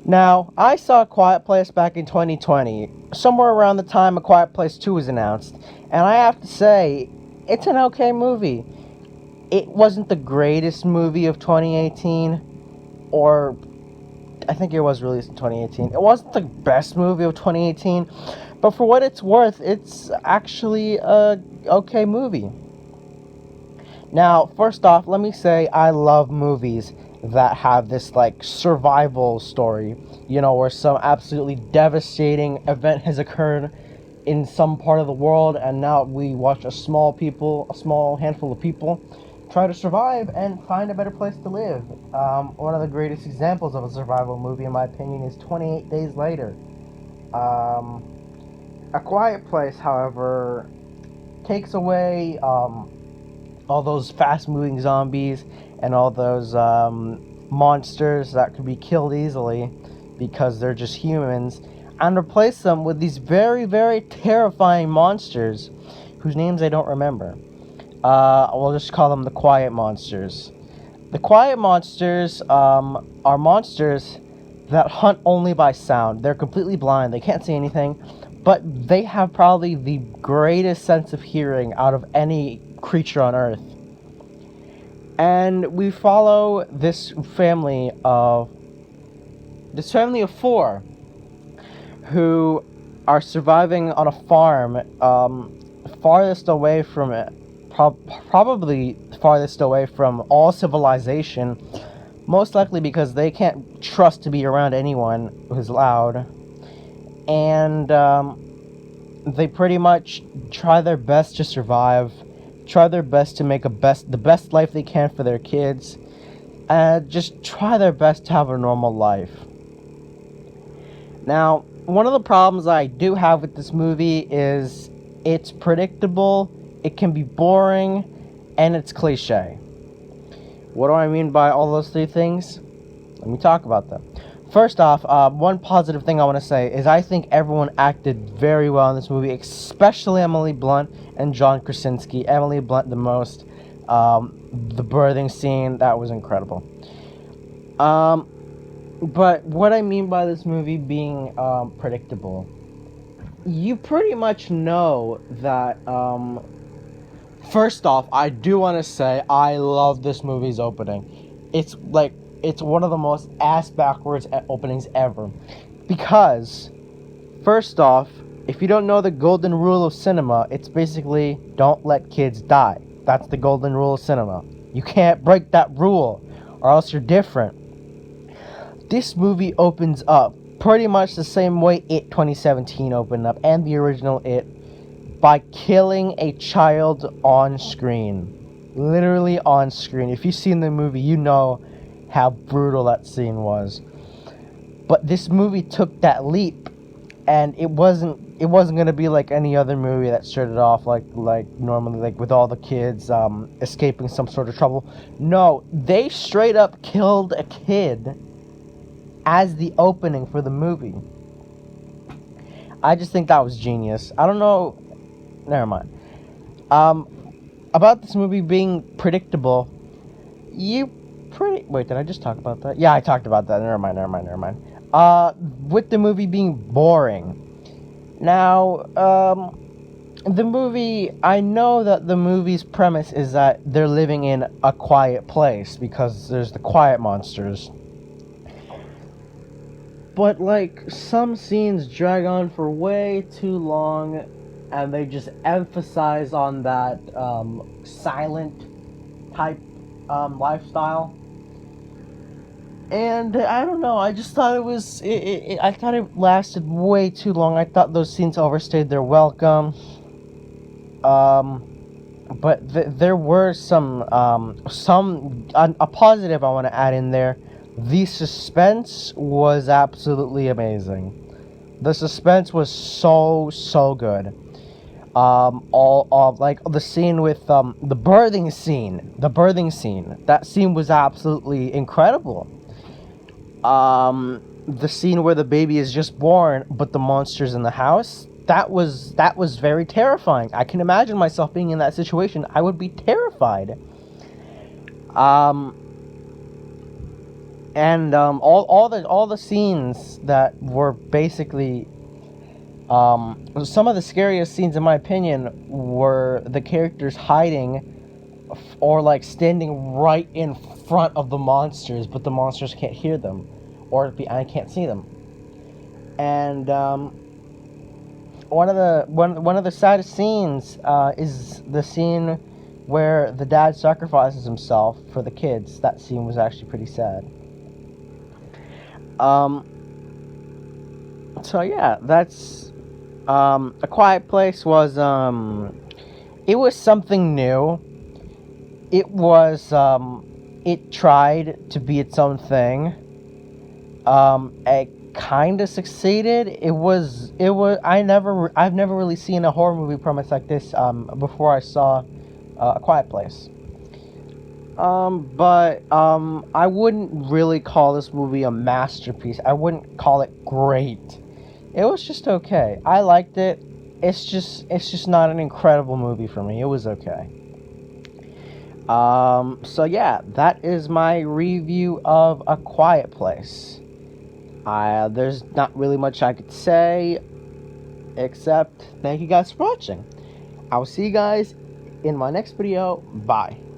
Now, I saw A Quiet Place back in 2020, somewhere around the time A Quiet Place 2 was announced, and I have to say, it's an okay movie. It wasn't the greatest movie of 2018, or I think it was released in 2018. It wasn't the best movie of 2018, but for what it's worth, it's actually a okay movie. Now, first off, let me say I love movies that have this like survival story, where some absolutely devastating event has occurred in some part of the world, and now we watch a small handful of people try to survive and find a better place to live. One of the greatest examples of a survival movie, in my opinion, is 28 Days Later. A Quiet Place, however, takes away all those fast-moving zombies and all those monsters that can be killed easily because they're just humans, and replace them with these very, very terrifying monsters whose names I don't remember. We'll just call them the Quiet Monsters. The Quiet Monsters are monsters that hunt only by sound. They're completely blind. They can't see anything, but they have probably the greatest sense of hearing out of any creature on Earth. And we follow this family of four who are surviving on a farm, farthest away from it, probably farthest away from all civilization, most likely because they can't trust to be around anyone who's loud. And they pretty much try their best to survive, try their best to make the best life they can for their kids, and just try their best to have a normal life. Now, one of the problems I do have with this movie is it's predictable, it can be boring, and it's cliche. What do I mean by all those three things? Let me talk about them. First off, one positive thing I want to say is I think everyone acted very well in this movie, especially Emily Blunt and John Krasinski. Emily Blunt the most. The birthing scene, that was incredible. But what I mean by this movie being predictable, you pretty much know that, first off, I do want to say I love this movie's opening. It's one of the most ass-backwards openings ever. Because, first off, if you don't know the golden rule of cinema, it's basically don't let kids die. That's the golden rule of cinema. You can't break that rule, or else you're different. This movie opens up pretty much the same way It 2017 opened up, and the original It, by killing a child on screen. Literally on screen. If you've seen the movie, you know how brutal that scene was. But this movie took that leap, and it wasn't gonna be like any other movie that started off like normally, like with all the kids escaping some sort of trouble. No, they straight up killed a kid as the opening for the movie. I just think that was genius. I don't know. Never mind. About this movie being predictable, Wait, did I just talk about that? Yeah, I talked about that. Never mind. With the movie being boring. Now, the movie, I know that the movie's premise is that they're living in a quiet place because there's the quiet monsters. But, some scenes drag on for way too long, and they just emphasize on that, silent type, lifestyle. And, I don't know, I just thought I thought it lasted way too long. I thought those scenes overstayed their welcome. But there were a positive I want to add in there. The suspense was absolutely amazing. The suspense was so good. All the scene with the birthing scene. That scene was absolutely incredible. The scene where the baby is just born, but the monster's in the house. That was very terrifying. I can imagine myself being in that situation. I would be terrified. And all the scenes that were basically some of the scariest scenes, in my opinion, were the characters hiding or like standing right in front of the monsters, but the monsters can't hear them, or I can't see them. And one of the saddest scenes is the scene where the dad sacrifices himself for the kids. That scene was actually pretty sad. Um, so yeah, that's A Quiet Place was it was something new. It tried to be its own thing. It kind of succeeded. I've never really seen a horror movie premise like this before I saw A Quiet Place. But I wouldn't really call this movie a masterpiece. I wouldn't call it great. It was just okay. I liked it. It's just not an incredible movie for me. It was okay. So yeah, that is my review of A Quiet Place. There's not really much I could say, except thank you guys for watching. I will see you guys in my next video. Bye.